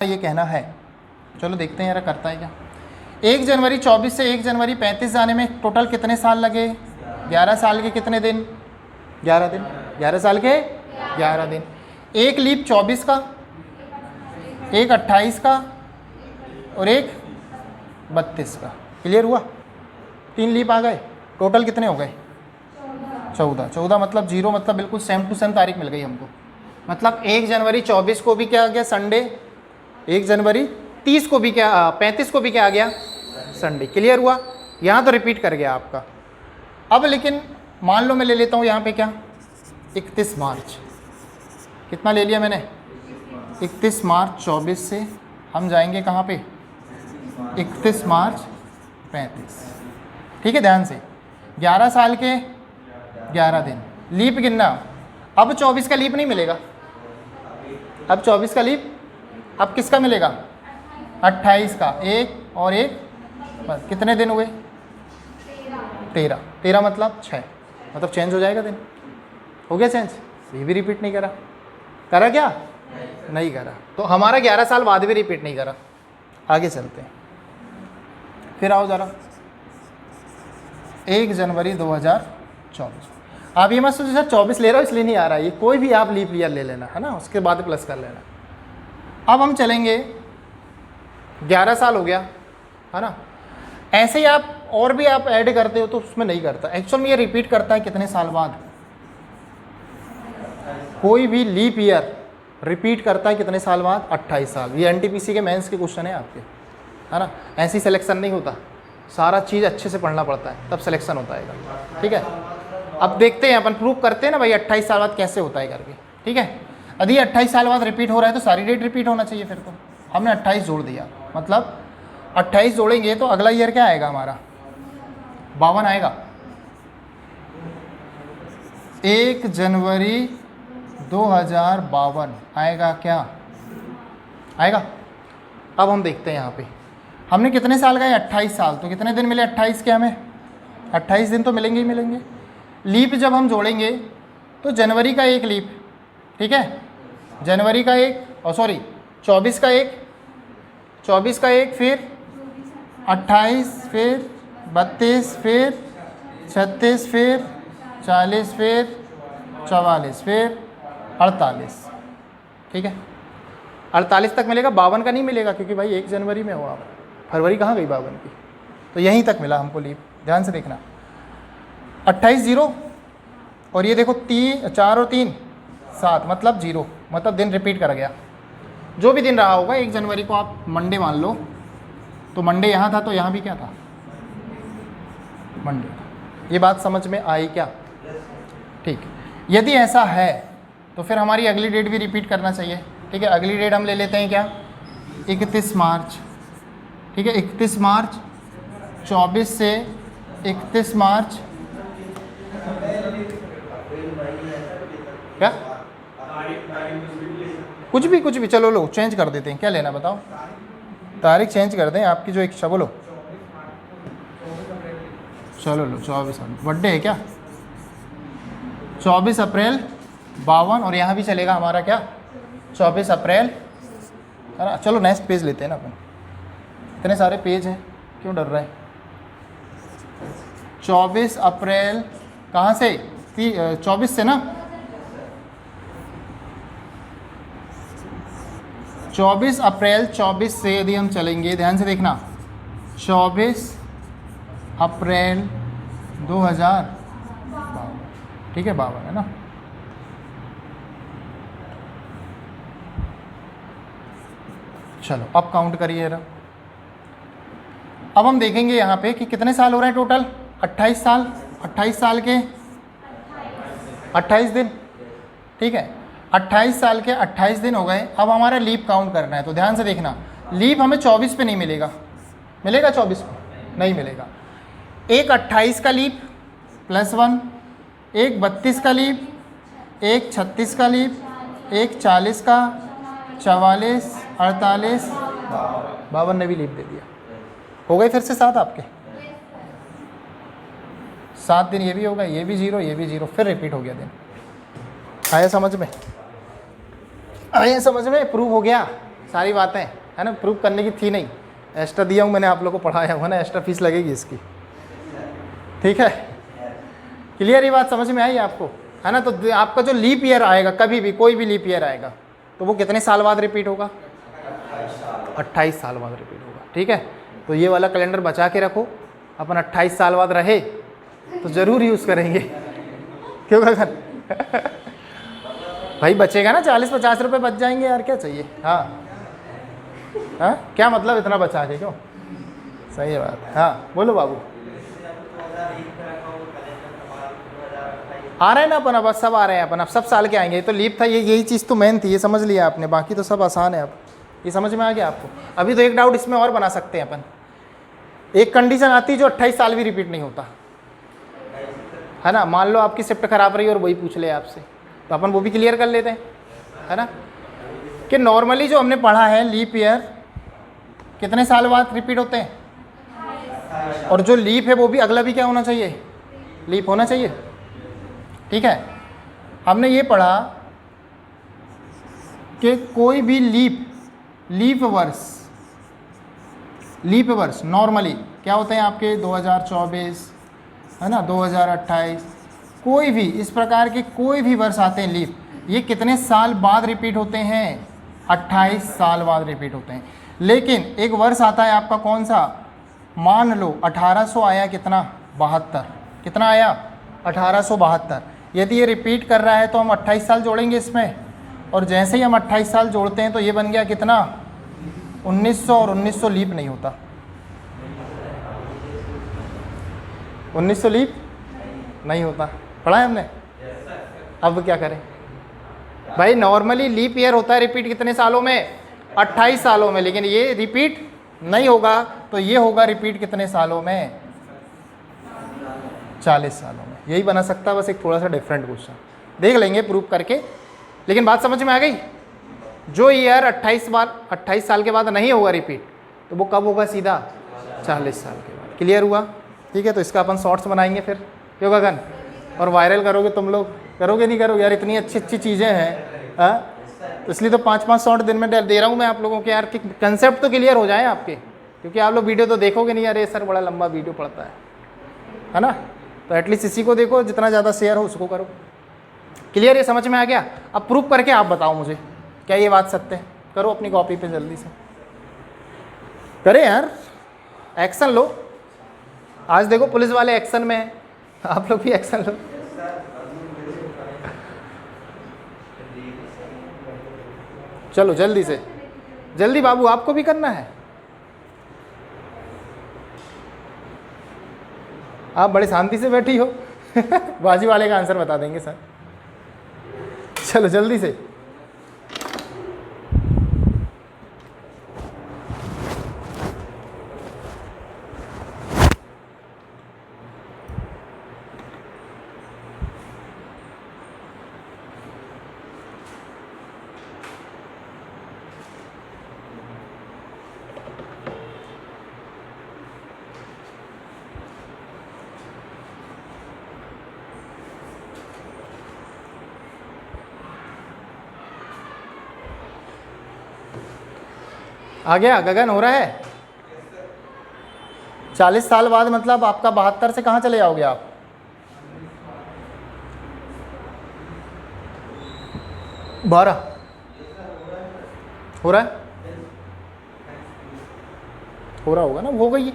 ये कहना है। चलो देखते हैं यार करता है क्या। 1 जनवरी 24 से 1 जनवरी 35 जाने में टोटल कितने साल लगे? 11 साल के कितने दिन? 11 दिन। 11 साल के 11 दिन। एक लीप 24 का, एक 28 का और एक 32 का। क्लियर हुआ? 3 लीप आ गए। टोटल कितने हो गए? 14। 14 मतलब 0, मतलब बिल्कुल सेम टू सेम तारीख मिल गई हमको। मतलब 1 जनवरी 24 को भी क्या आ गया? संडे। 1 जनवरी 30 को भी क्या 35 को भी क्या आ गया? संडे। क्लियर हुआ? यहाँ तो रिपीट कर गया आपका। अब लेकिन मान लो मैं ले लेता हूँ यहाँ पे क्या 31 मार्च। कितना ले लिया मैंने? 31 मार्च 24 से हम जाएंगे कहाँ पे? 31 मार्च 35। ठीक है, ध्यान से। 11 साल के 11 दिन। लीप गिनना। अब 24 का लीप नहीं मिलेगा। अब 24 का लीप अब किसका मिलेगा? 28 का। एक और एक, कितने दिन हुए? 13। 13 मतलब 6, मतलब चेंज हो जाएगा दिन। हो गया चेंज? ये भी रिपीट नहीं करा। करा क्या? नहीं करा। तो हमारा 11 साल बाद भी रिपीट नहीं करा। आगे चलते हैं। फिर आओ ज़रा 1 जनवरी 2024। आप ये मत सोचो सर 24 ले रहा हो इसलिए नहीं आ रहा है। ये कोई भी आप लीप ईयर ले लेना है ना, उसके बाद प्लस कर लेना। अब हम चलेंगे 11 साल हो गया है ना। ऐसे ही आप और भी आप ऐड करते हो तो उसमें नहीं करता। एक्चुअल में ये रिपीट करता है कितने साल बाद? कोई भी लीप ईयर रिपीट करता है कितने साल बाद? 28 साल। ये एनटीपीसी के मेंस के क्वेश्चन है आपके, है ना। ऐसी सिलेक्शन नहीं होता, सारा चीज़ अच्छे से पढ़ना पड़ता है तब सिलेक्शन होता है। ठीक है, अब देखते हैं, अपन प्रूव करते हैं ना भाई 28 साल बाद कैसे होता है करके। ठीक है, यदि 28 साल बाद रिपीट हो रहा है तो सारी डेट रिपीट होना चाहिए। फिर तो हमने 28 जोड़ दिया, मतलब 28 जोड़ेंगे तो अगला ईयर क्या आएगा हमारा? 52 आएगा। 1 जनवरी 2052 आएगा क्या? आएगा। अब हम देखते हैं यहाँ पे हमने कितने साल गए? 28 साल। तो कितने दिन मिले 28 के? हमें 28 दिन तो मिलेंगे ही मिलेंगे। लीप जब हम जोड़ेंगे तो जनवरी का एक लीप, ठीक है, जनवरी का एक, और सॉरी 24 का एक, 24 का एक, फिर 28, फिर 32, फिर 36, फिर 40, फिर 44, फिर 48। ठीक है, 48 तक मिलेगा। 52 का नहीं मिलेगा क्योंकि भाई 1 जनवरी में हो आप। फरवरी कहाँ गई 52 की? तो यहीं तक मिला हमको लीप। ध्यान से देखना। 28 0 और ये देखो 3 4 और 3 7, मतलब 0, मतलब दिन रिपीट कर गया। जो भी दिन रहा होगा 1 जनवरी को आप मंडे मान लो, तो मंडे यहाँ था तो यहाँ भी क्या था? मंडे। ये बात समझ में आई क्या? ठीक। यदि ऐसा है तो फिर हमारी अगली डेट भी रिपीट करना चाहिए। ठीक है, अगली डेट हम ले लेते हैं क्या? 31 मार्च। ठीक है, 31 मार्च 24 से 31 मार्च क्या? कुछ भी चलो लो चेंज कर देते हैं। क्या लेना बताओ? तारीख चेंज कर दें आपकी जो इच्छा। बोलो। चलो लो 24। बर्थडे है क्या? 24 अप्रैल 52। और यहाँ भी चलेगा हमारा क्या? 24 अप्रैल। है ना। चलो नेक्स्ट पेज लेते हैं ना अपन। इतने सारे पेज हैं, क्यों डर रहा है? 24 अप्रैल कहाँ से? 24 से ना। 24 अप्रैल 24 से यदि हम चलेंगे, ध्यान से देखना, 24 अप्रैल 2052। ठीक है, 52 है ना। चलो अब काउंट करिए जरा। अब हम देखेंगे यहाँ पे कि कितने साल हो रहे हैं टोटल? 28 साल। 28 साल के 28 दिन। ठीक है, 28 साल के 28 दिन हो गए। अब हमारा लीप काउंट करना है, तो ध्यान से देखना। लीप हमें 24 पे नहीं मिलेगा। मिलेगा 24 पे? नहीं मिलेगा। एक 28 का लीप +1, एक 32 का लीप, एक 36 का लीप, एक 40 का, 44, 48, 52 ने भी लीप दे दिया। हो गए फिर से 7 आपके। 7 दिन ये भी होगा, ये भी 0, ये भी 0, फिर रिपीट हो गया दिन। आया समझ में? आया समझ में? प्रूव हो गया। सारी बातें, है ना, प्रूव करने की थी नहीं। एक्स्ट्रा दिया हूँ मैंने, आप लोगों को पढ़ाया हुआ ना, एक्स्ट्रा फीस लगेगी इसकी, ठीक है। क्लियर, ये बात समझ में आई आपको, है ना। तो आपका जो लीप ईयर आएगा, कभी भी कोई भी लीप ईयर आएगा, तो वो कितने साल बाद रिपीट होगा? 28 साल बाद रिपीट होगा, ठीक है। तो ये वाला कैलेंडर बचा के रखो, अपन 28 साल बाद रहे तो ज़रूर यूज़ करेंगे, क्यों गगन? भाई बचेगा ना, 40-50 रुपये बच जाएंगे यार, क्या चाहिए। हाँ हाँ, क्या मतलब इतना बचा के, क्यों? सही बात है। हाँ बोलो बाबू। आ रहे हैं ना अपन, अब सब आ रहे हैं अपन, अब सब साल के आएंगे। ये तो लीप था, यही चीज़ तो मेन थी, ये समझ लिया आपने, बाकी तो सब आसान है। अब ये समझ में आ गया आपको। अभी तो एक डाउट इसमें और बना सकते हैं अपन, एक कंडीशन आती है जो 28 साल भी रिपीट नहीं होता, है ना। मान लो आपकी शिफ्ट खराब रही और वही पूछ ले आपसे, तो अपन वो भी क्लियर कर लेते हैं, है ना। कि नॉर्मली जो हमने पढ़ा है लीप ईयर कितने साल बाद रिपीट होते हैं, और जो लीप है वो भी अगला भी क्या होना चाहिए, लीप होना चाहिए, ठीक है। हमने ये पढ़ा कि कोई भी लीप वर्ष नॉर्मली क्या होते हैं आपके, 2024, है ना, 2028, कोई भी इस प्रकार के कोई भी वर्ष आते हैं लीप, ये कितने साल बाद रिपीट होते हैं? 28 साल बाद रिपीट होते हैं। लेकिन एक वर्ष आता है आपका कौन सा, मान लो 1800 आया, कितना, 72, कितना आया, 1872। यदि ये रिपीट कर रहा है तो हम 28 साल जोड़ेंगे इसमें, और जैसे ही हम 28 साल जोड़ते हैं तो ये बन गया कितना, 1900, और 1900 लीप नहीं होता, 1900 लीप नहीं होता, पढ़ा है हमने। अब क्या करें भाई, नॉर्मली लीप ईयर होता है रिपीट कितने सालों में, 28 सालों में, लेकिन ये रिपीट नहीं होगा, तो ये होगा रिपीट कितने सालों में, 40 सालों में। यही बना सकता है, बस एक थोड़ा सा डिफरेंट क्वेश्चन, देख लेंगे प्रूव करके। लेकिन बात समझ में आ गई, जो ईयर 28 साल के बाद नहीं होगा रिपीट, तो वो कब होगा, सीधा 40 साल के बाद। क्लियर हुआ, ठीक है। तो इसका अपन शॉर्ट्स बनाएंगे फिर, क्यों गगन, और वायरल करोगे तुम लोग, करोगे नहीं करोगे यार, इतनी अच्छी अच्छी चीज़ें हैं, हाँ। तो इसलिए तो 5-5 शॉर्ट दिन में दे रहा हूँ मैं आप लोगों के यार, कि कंसेप्ट तो क्लियर हो जाए आपके, क्योंकि आप लोग वीडियो तो देखोगे नहीं, अरे सर बड़ा लंबा वीडियो पड़ता है ना। तो एटलीस्ट इसी को देखो, जितना ज़्यादा शेयर हो उसको करो। क्लियर, ये समझ में आ गया। अब प्रूफ करके आप बताओ मुझे, क्या ये बात सत्य है? करो अपनी कॉपी पे जल्दी से, करें यार, एक्शन लो। आज देखो पुलिस वाले एक्शन में हैं, आप लोग भी एक्शन लो। चलो जल्दी से, जल्दी बाबू, आपको भी करना है। आप बड़े शांति से बैठी हो। बाजी वाले का आंसर बता देंगे सर, चलो जल्दी से। आ गया गगन, हो रहा है। 40 साल बाद मतलब आपका 72 से कहाँ चले जाओगे आप? बारह हो रहा है, हो रहा होगा ना, हो गई।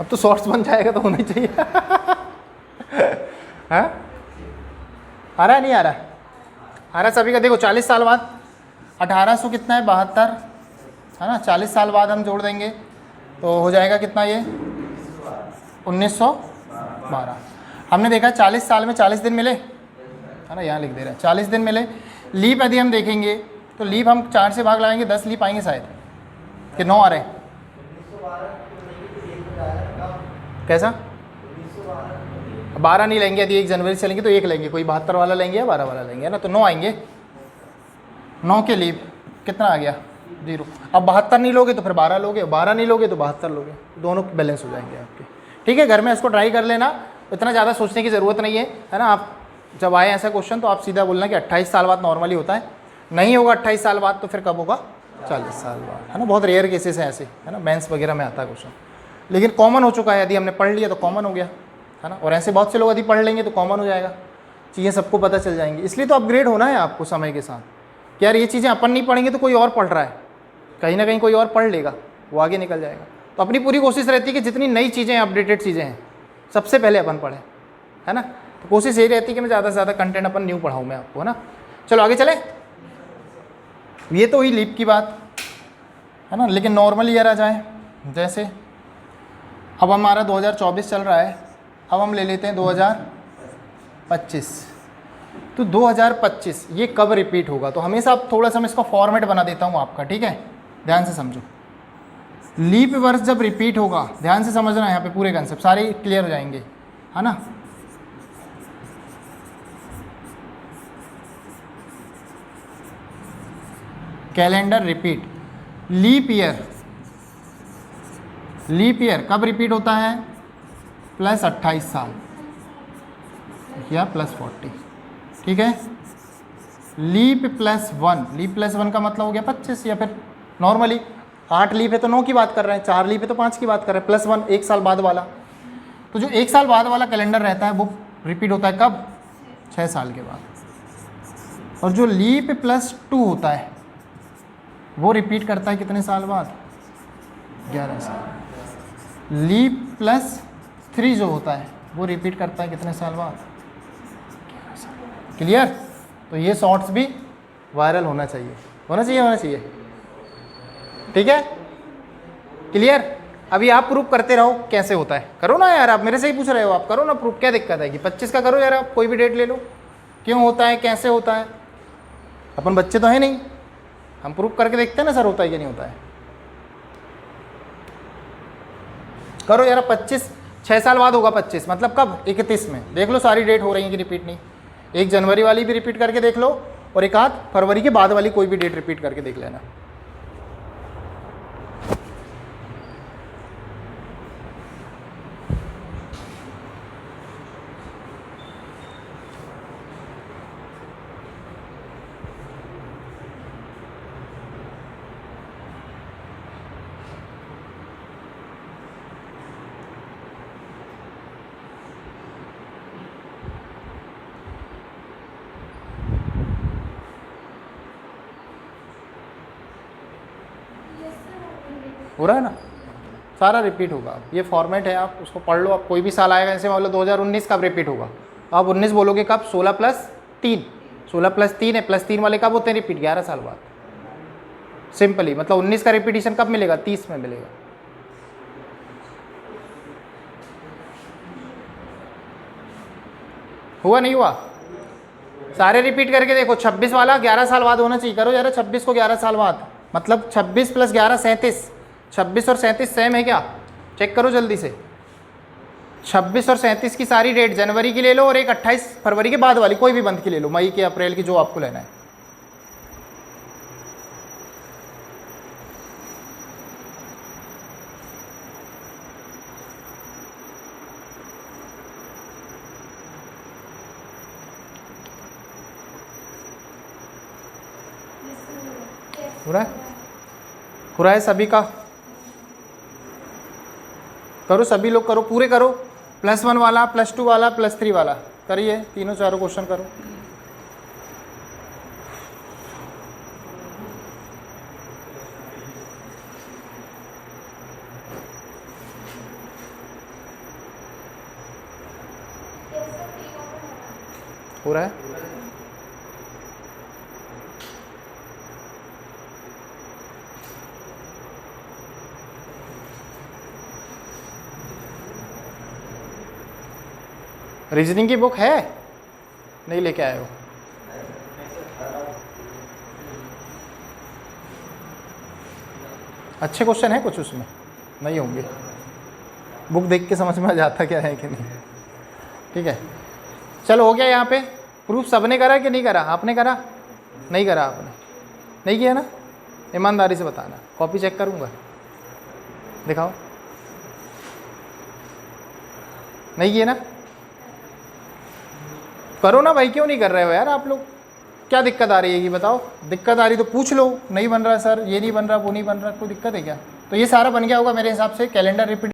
अब तो शॉर्ट्स बन जाएगा तो होना ही चाहिए। हाँ, आ रहा है नहीं आ रहा? आ रहा सभी का। देखो 40 साल बाद 1800 कितना है, 72, है ना। 40 साल बाद हम जोड़ देंगे तो हो जाएगा कितना, ये 1912। हमने देखा 40 साल में 40 दिन मिले, है ना, यहाँ लिख दे रहे हैं 40 दिन मिले। लीप यदि हम देखेंगे तो लीप हम 4 से भाग लगाएंगे, 10 लीप आएंगे शायद, कि 9 आ रहे हैं। कैसा, 12 नहीं लेंगे, यदि 1 जनवरी से लेंगे तो 1 लेंगे, कोई 72 वाला लेंगे या 12 वाला लेंगे, है ना। तो 9 आएंगे, 9 के लीप कितना आ गया, 0। अब 72 नहीं लोगे तो फिर 12 लोगे, 12 नहीं लोगे तो 72 लोगे, दोनों बैलेंस हो जाएंगे आपके। ठीक है, घर में इसको ट्राई कर लेना, इतना ज़्यादा सोचने की ज़रूरत नहीं है, है ना। आप जब आए ऐसा क्वेश्चन तो आप सीधा बोलना कि 28 साल बाद नॉर्मली होता है, नहीं होगा 28 साल बाद तो फिर कब होगा? 40 साल बाद, है ना। बहुत रेयर केसेस हैं ऐसे, है ना, मेंस वगैरह में आता है क्वेश्चन, लेकिन कॉमन हो चुका है। यदि हमने पढ़ लिया तो कॉमन हो गया, है ना। और ऐसे बहुत से लोग यदि पढ़ लेंगे तो कॉमन हो जाएगा, चीज़ें सबको पता चल जाएंगी। इसलिए तो अपग्रेड होना है आपको समय के साथ कि यार ये चीज़ें अपन नहीं पढ़ेंगे तो कोई और पढ़ रहा है, कहीं ना कहीं कोई और पढ़ लेगा, वो आगे निकल जाएगा। तो अपनी पूरी कोशिश रहती है कि जितनी नई चीज़ें हैं, अपडेटेड चीज़ें हैं, सबसे पहले अपन पढ़ें, है ना। तो कोशिश यही रहती है कि मैं ज़्यादा से ज़्यादा कंटेंट अपन न्यू पढ़ाऊँ मैं आपको, है ना। चलो आगे चले। ये तो हुई लीप की बात, है ना। लेकिन नॉर्मल ईयर आ जाए, जैसे अब हमारा 2024 चल रहा है, अब हम ले लेते हैं 2025। तो 2025 ये कब रिपीट होगा? तो हमेशा आप थोड़ा सा मैं इसका फॉर्मेट बना देता हूँ आपका, ठीक है, ध्यान से समझो। लीप वर्ष जब रिपीट होगा, ध्यान से समझना, यहाँ पे पूरे कंसेप्ट सारे क्लियर हो जाएंगे, है ना। कैलेंडर रिपीट, लीप ईयर कब रिपीट होता है? प्लस 28 साल या प्लस 40, ठीक है। लीप प्लस 1 का मतलब हो गया 25, या फिर नॉर्मली 8 लीप है तो 9 की बात कर रहे हैं, 4 लीप है तो 5 की बात कर रहे हैं, प्लस 1 1 साल बाद वाला। तो जो 1 साल बाद वाला कैलेंडर रहता है वो रिपीट होता है कब? 6 साल के बाद। और जो लीप प्लस 2 होता है वो रिपीट करता है कितने साल बाद? 11 साल। लीप प्लस 3 जो होता है वो रिपीट करता है कितने साल बाद? 11 साल। क्लियर? तो ये शॉर्ट्स भी वायरल होना चाहिए, होना चाहिए, ठीक है, क्लियर। अभी आप प्रूफ करते रहो कैसे होता है, करो ना यार, आप मेरे से ही पूछ रहे हो, आप करो ना प्रूफ, क्या दिक्कत है कि 25 का करो यार, आप कोई भी डेट ले लो, क्यों होता है, कैसे होता है। अपन बच्चे तो है नहीं, हम प्रूफ करके देखते हैं ना सर होता है कि नहीं होता है। करो यार, 25 6 साल बाद होगा 25, मतलब कब? 31 में। देख लो सारी डेट हो रही है कि रिपीट नहीं। 1 जनवरी वाली भी रिपीट करके देख लो, और 1 फरवरी के बाद वाली कोई भी डेट रिपीट करके देख लेना। हो रहा है ना, सारा रिपीट होगा। ये फॉर्मेट है, आप उसको पढ़ लो। आप कोई भी साल आएगा, जैसे मान लो 2019 कब रिपीट होगा, आप 19 बोलोगे कब? 16 + 3, 16 + 3 है, +3 वाले कब होते हैं रिपीट? 11 साल बाद। सिंपली मतलब 19 का रिपीटिशन कब मिलेगा? 30 में मिलेगा। हुआ नहीं हुआ? सारे रिपीट करके देखो। 26 वाला 11 साल बाद होना चाहिए, करो यार 26 को 11 साल बाद, मतलब 26 + 11 37। 26 और 37 सेम है क्या? चेक करो जल्दी से। 26 और 37 की सारी डेट जनवरी की ले लो, और एक 28 फरवरी के बाद वाली कोई भी मंथ की ले लो, मई की, अप्रैल की, जो आपको लेना है। हो रहा है सभी का? करो सभी लोग, करो पूरे करो। +1 वाला, +2 वाला, +3 वाला करिए, तीनों चारों क्वेश्चन करो। हो रहा है? रीजनिंग की बुक है? नहीं लेके आए हो? अच्छे क्वेश्चन है कुछ उसमें? नहीं होंगे, बुक देख के समझ में आ जाता क्या है कि नहीं। ठीक है, चलो हो गया। यहाँ पे प्रूफ सबने करा कि नहीं करा? आपने करा? नहीं करा आपने? नहीं किया ना? ईमानदारी से बताना, कॉपी चेक करूँगा, दिखाओ। नहीं किया ना? करो ना भाई, क्यों नहीं कर रहे हो यार आप लोग? क्या दिक्कत आ रही है ये बताओ, दिक्कत आ रही तो पूछ लो, नहीं बन रहा सर, ये नहीं बन रहा, वो नहीं बन रहा, कोई दिक्कत है क्या? तो ये सारा बन गया होगा मेरे हिसाब से, कैलेंडर रिपीट